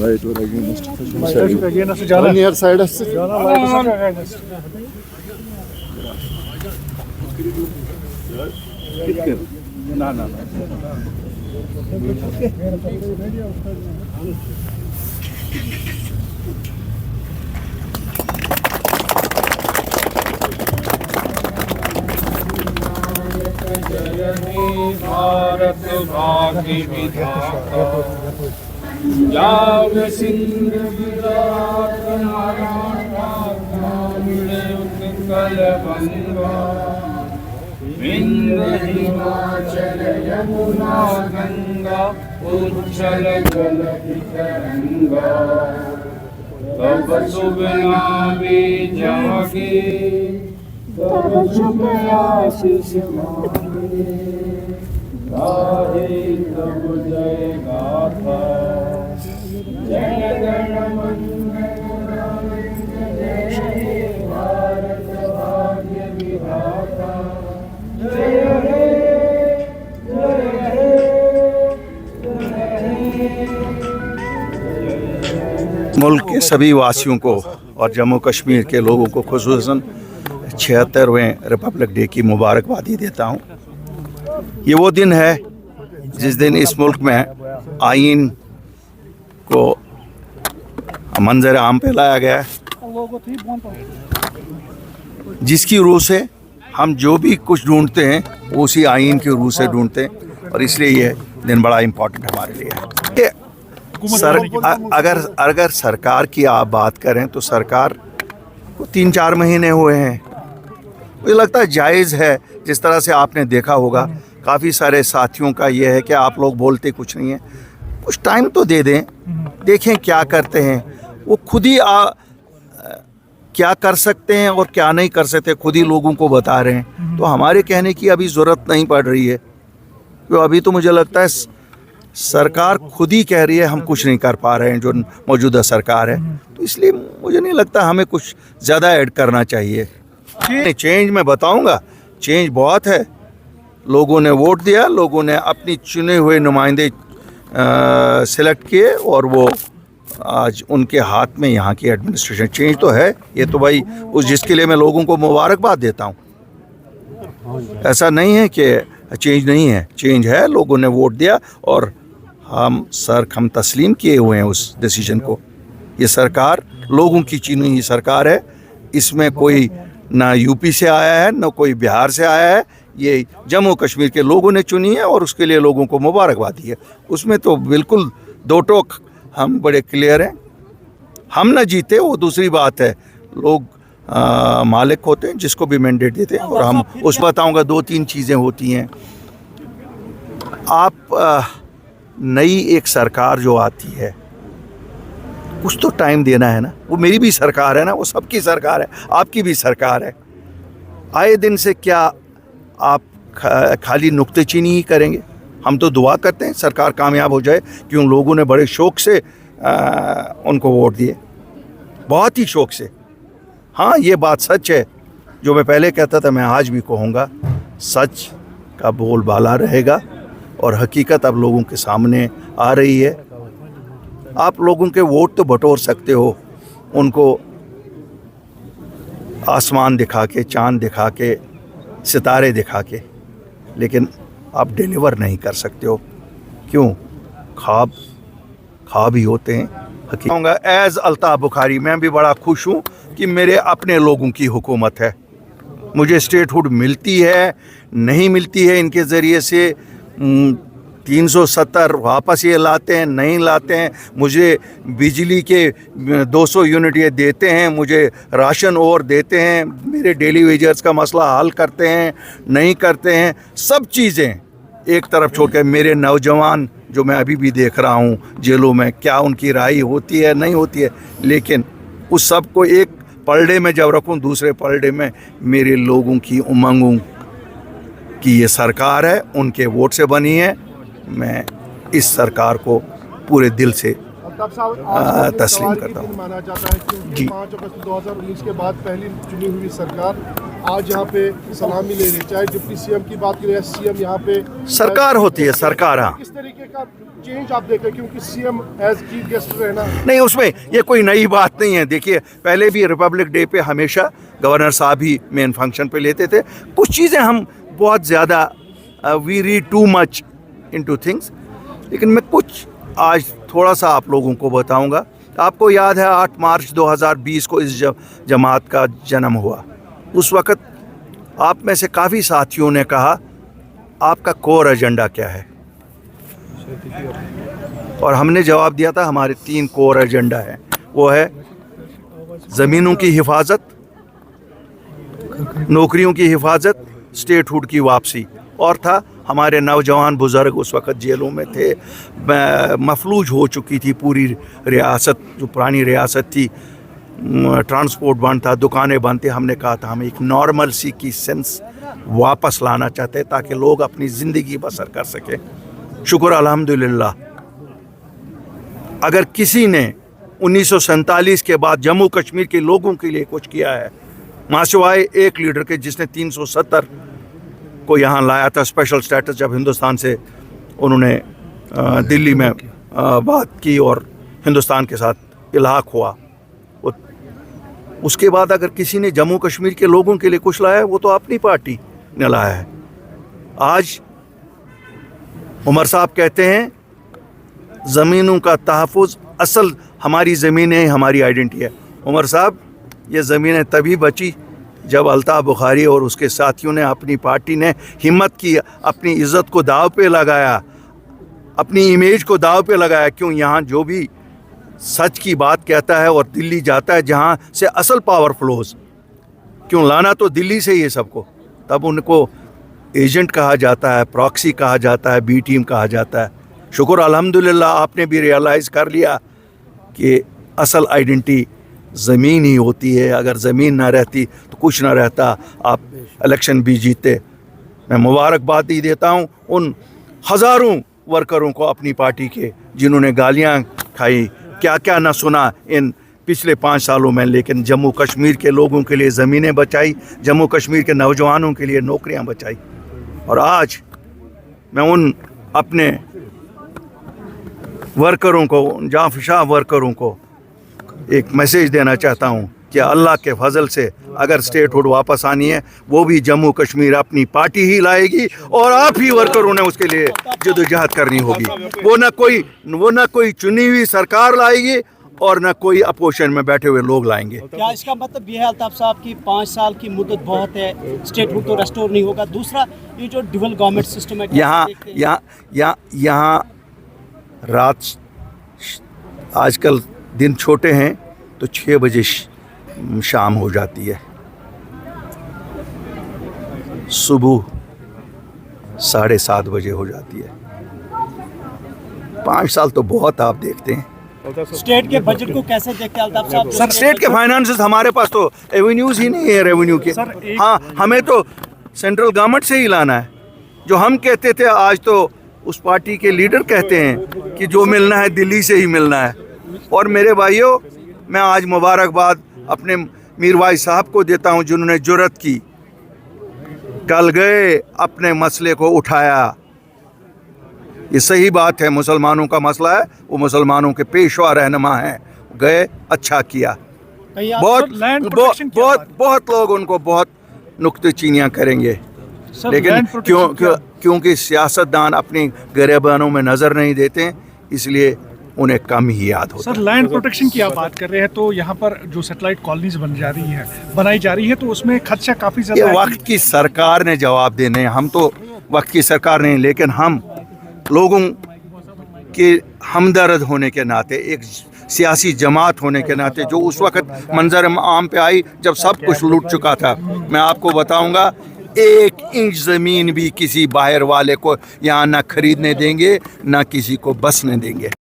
Light ওর against যারা near side আসছে না না না भारत भाग्य विधाता जाग सिंध गुजरात मराठा तमिल उत्कल बंगा विंध्य हिमाचल यमुना गंगा उच्छल जलधि तरंगा तब शुभ नामे जागे तब शुभ आशीष मांगे गाहे तब जय गाथा जय गण मंगल जय भारत भाग्य विधाता जय हे मुल्क के सभी वासियों को और जम्मू कश्मीर के लोगों को खुसूसन 76वें रिपब्लिक डे की मुबारकबादी देता हूँ। ये वो दिन है जिस दिन इस मुल्क में आईन को मंजर आम पे लाया गया है, जिसकी रूह से हम जो भी कुछ ढूंढते हैं वो उसी आईन की रूह से ढूंढते हैं, और इसलिए ये दिन बड़ा इम्पोर्टेंट हमारे लिए है। अगर सरकार की आप बात करें तो सरकार को 3-4 महीने हुए हैं। मुझे लगता है जायज़ है, जिस तरह से आपने देखा होगा काफ़ी सारे साथियों का ये है कि आप लोग बोलते कुछ नहीं है, कुछ टाइम तो दे दें, देखें क्या करते हैं। वो खुद ही क्या कर सकते हैं और क्या नहीं कर सकते खुद ही लोगों को बता रहे हैं, तो हमारे कहने की अभी ज़रूरत नहीं पड़ रही है। तो अभी तो मुझे लगता है सरकार खुद ही कह रही है हम कुछ नहीं कर पा रहे हैं, जो मौजूदा सरकार है, तो इसलिए मुझे नहीं लगता हमें कुछ ज़्यादा ऐड करना चाहिए। चेंज मैं बताऊंगा, चेंज बहुत है। लोगों ने वोट दिया, लोगों ने अपनी चुने हुए नुमाइंदे सिलेक्ट किए और वो आज उनके हाथ में यहाँ की एडमिनिस्ट्रेशन। चेंज तो है, ये तो भाई उस जिसके लिए मैं लोगों को मुबारकबाद देता हूँ। ऐसा नहीं है कि चेंज नहीं है, चेंज है। लोगों ने वोट दिया और हम तस्लीम किए हुए हैं उस डिसीजन को। ये सरकार लोगों की चुनी हुई सरकार है, इसमें कोई ना यूपी से आया है ना कोई बिहार से आया है, ये जम्मू कश्मीर के लोगों ने चुनी है और उसके लिए लोगों को मुबारकबाद दी है। उसमें तो बिल्कुल दो टोक हम बड़े क्लियर हैं। हम ना जीते वो दूसरी बात है, लोग मालिक होते हैं जिसको भी मैंडेट देते हैं, और हम उस बताऊंगा 2-3 चीज़ें होती हैं। आप नई एक सरकार जो आती है कुछ तो टाइम देना है ना। वो मेरी भी सरकार है ना, वो सबकी सरकार है, आपकी भी सरकार है। आए दिन से क्या आप खाली नुक्तेचीनी ही करेंगे? हम तो दुआ करते हैं सरकार कामयाब हो जाए, क्यों लोगों ने बड़े शौक़ से उनको वोट दिए, बहुत ही शौक़ से। हाँ, ये बात सच है, जो मैं पहले कहता था मैं आज भी कहूँगा, सच का बोलबाला रहेगा और हकीकत अब लोगों के सामने आ रही है। आप लोगों के वोट तो बटोर सकते हो, उनको आसमान दिखा के, चांद दिखा के, सितारे दिखा के, लेकिन आप डिलीवर नहीं कर सकते हो। क्यों? ख्वाब ही होते हैं। हकीकत एज़ अल्ताफ़ बुखारी मैं भी बड़ा खुश हूँ कि मेरे अपने लोगों की हुकूमत है। मुझे स्टेटहुड मिलती है नहीं मिलती है, इनके ज़रिए से 370 वापस ये लाते हैं नहीं लाते हैं, मुझे बिजली के 200 यूनिट ये देते हैं, मुझे राशन और देते हैं, मेरे डेली वेजर्स का मसला हल करते हैं नहीं करते हैं, सब चीज़ें एक तरफ छोड़ के मेरे नौजवान जो मैं अभी भी देख रहा हूँ जेलों में, क्या उनकी राय होती है नहीं होती है, लेकिन उस सब को एक पलड़े में जब रखूँ, दूसरे पलड़े में मेरे लोगों की उमंगों की ये सरकार है, उनके वोट से बनी है। मैं इस सरकार को पूरे दिल से तस्लीम करता हूँ। माना जाता है क्योंकि 5 अगस्त 2019 के बाद पहली चुनी हुई सरकार आज यहाँ पे सलामी ले रही, चाहे डिप्टी सीएम की बात करें, सीएम यहाँ पे सरकार होती है, सरकार। हाँ, किस तरीके का चेंज आप देख रहे हैं, क्योंकि सीएम एज चीफ गेस्ट रहना? नहीं, उसमें ये कोई नई बात नहीं है। देखिए, पहले भी रिपब्लिक डे पे हमेशा गवर्नर साहब ही मेन फंक्शन पे लेते थे। कुछ चीज़ें हम बहुत ज़्यादा we read too much into things, लेकिन मैं कुछ आज थोड़ा सा आप लोगों को बताऊंगा। आपको याद है 8 मार्च 2020 को इस जमात का जन्म हुआ। उस वक़्त आप में से काफ़ी साथियों ने कहा आपका कोर एजेंडा क्या है, और हमने जवाब दिया था हमारे 3 कोर एजेंडा हैं। वो है ज़मीनों की हिफाजत, नौकरियों की हिफाजत, स्टेटहुड की वापसी, और था हमारे नौजवान बुज़ुर्ग उस वक़्त जेलों में थे, मफलूज हो चुकी थी पूरी रियासत, जो पुरानी रियासत थी, ट्रांसपोर्ट बंद था, दुकानें बंद थी। हमने कहा था हम एक नॉर्मल सी की सेंस वापस लाना चाहते हैं ताकि लोग अपनी ज़िंदगी बसर कर सकें। शुक्र अल्हम्दुलिल्लाह, अगर किसी ने 1947 के बाद जम्मू कश्मीर के लोगों के लिए कुछ किया है, मासिवाए एक लीडर के जिसने 370 को यहाँ लाया था स्पेशल स्टेटस, जब हिंदुस्तान से उन्होंने दिल्ली में बात की और हिंदुस्तान के साथ इल्हाक हुआ, उसके बाद अगर किसी ने जम्मू कश्मीर के लोगों के लिए कुछ लाया है वो तो अपनी पार्टी ने लाया है। आज उमर साहब कहते हैं ज़मीनों का तहफ़्फ़ुज़, असल हमारी ज़मीनें हमारी आइडेंटिटी है। उमर साहब, ये ज़मीनें तभी बची जब अल्ताफ़ बुखारी और उसके साथियों ने, अपनी पार्टी ने हिम्मत की, अपनी इज़्ज़त को दाव पे लगाया, अपनी इमेज को दाव पे लगाया। क्यों, यहाँ जो भी सच की बात कहता है और दिल्ली जाता है जहाँ से असल पावर फ्लोज, क्यों लाना तो दिल्ली से ही है सबको, तब उनको एजेंट कहा जाता है, प्रॉक्सी कहा जाता है, बी टीम कहा जाता है। शुक्र अल्हम्दुलिल्लाह आपने भी रियलाइज़ कर लिया कि असल आइडेंटिटी ज़मीन ही होती है। अगर ज़मीन ना रहती तो कुछ ना रहता, आप इलेक्शन भी जीते। मैं मुबारकबाद ही देता हूँ उन हज़ारों वर्करों को अपनी पार्टी के जिन्होंने गालियाँ खाई, क्या क्या ना सुना इन पिछले 5 सालों में, लेकिन जम्मू कश्मीर के लोगों के लिए ज़मीनें बचाई, जम्मू कश्मीर के नौजवानों के लिए नौकरियां बचाई। और आज मैं उन अपने वर्करों को, उन जांफशाह वर्करों को एक मैसेज देना चाहता हूं कि अल्लाह के फजल से अगर स्टेटहुड वापस आनी है वो भी जम्मू कश्मीर अपनी पार्टी ही लाएगी, और आप ही वर्करों ने उसके लिए जदोजहद करनी होगी। वो ना कोई चुनी हुई सरकार लाएगी और न कोई अपोजिशन में बैठे हुए लोग लाएंगे। क्या इसका मतलब ये है अल्ताफ साहब की 5 साल की मुद्दत बहुत है, स्टेटहुड तो रेस्टोर नहीं होगा? दूसरा, ये जो डुअल गवर्नमेंट सिस्टम है, यहाँ रात, आजकल दिन छोटे हैं तो 6 बजे शाम हो जाती है, सुबह 7:30 बजे हो जाती है। 5 साल तो बहुत आप देखते हैं। स्टेट के बजट को कैसे देखते हैं अल्ताफ साहब? सर, स्टेट के फाइनेंसेस, हमारे पास तो एवेन्यूज़ ही नहीं है रेवेन्यू के। हाँ, हमें तो सेंट्रल गवर्नमेंट से ही लाना है। जो हम कहते थे आज तो उस पार्टी के लीडर कहते हैं कि जो मिलना है दिल्ली से ही मिलना है। और मेरे भाइयों, मैं आज मुबारकबाद अपने मीर भाई साहब को देता हूं जिन्होंने जुर्रत की, कल गए अपने मसले को उठाया। ये सही बात है, मुसलमानों का मसला है, वो मुसलमानों के पेशवा रहनुमा हैं, गए, अच्छा किया। बहुत लोग उनको बहुत नुक्तेचीनियाँ करेंगे, लेकिन क्योंकि सियासतदान अपनी गिरबानों में नज़र नहीं देते, इसलिए उन्हें कम ही याद होता है। सर, लैंड प्रोटेक्शन की आप बात कर रहे हैं तो यहाँ पर जो सैटेलाइट कॉलोनीज बनाई जा रही है तो उसमें खदशा काफ़ी ज़्यादा। ये वक्त की सरकार ने जवाब देने, हम तो वक्त की सरकार नहीं, लेकिन हम लोगों के हमदर्द होने के नाते, एक सियासी जमात होने के नाते, जो उस वक्त मंजर आम पे आई जब सब कुछ लूट चुका था, मैं आपको बताऊंगा 1 इंच ज़मीन भी किसी बाहर वाले को यहाँ ना खरीदने देंगे, ना किसी को बसने देंगे।